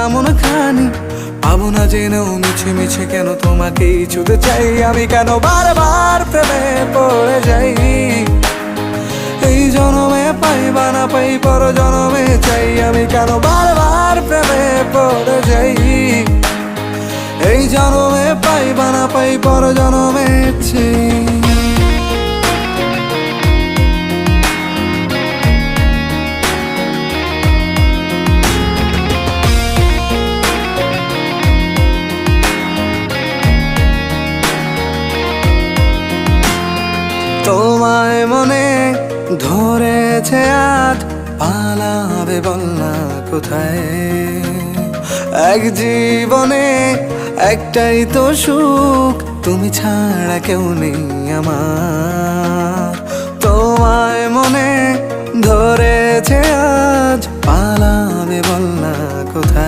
এমন খানি পাবো না জেনেও মিছে মিছে কেন তোমাকেই ছুতে চাই আমি, কেন বারবার প্রেমে পড়ে যাই। এই জনমে পাই বা না পাই পর জনমে চাই আমি, কেন বারবার প্রেমে পড়ে যাই। এই জনমে পাই বা না পাই পর জনমে চাই। তোমায় মনে ধরেছে আজ, পালাবে বল না কোথায়। এক জীবনে একটাই তো সুখ, তুমি ছাড়া কেউ নেই আমার। তোমায় মনে ধরেছে আজ, পালাবে বল না কোথায়।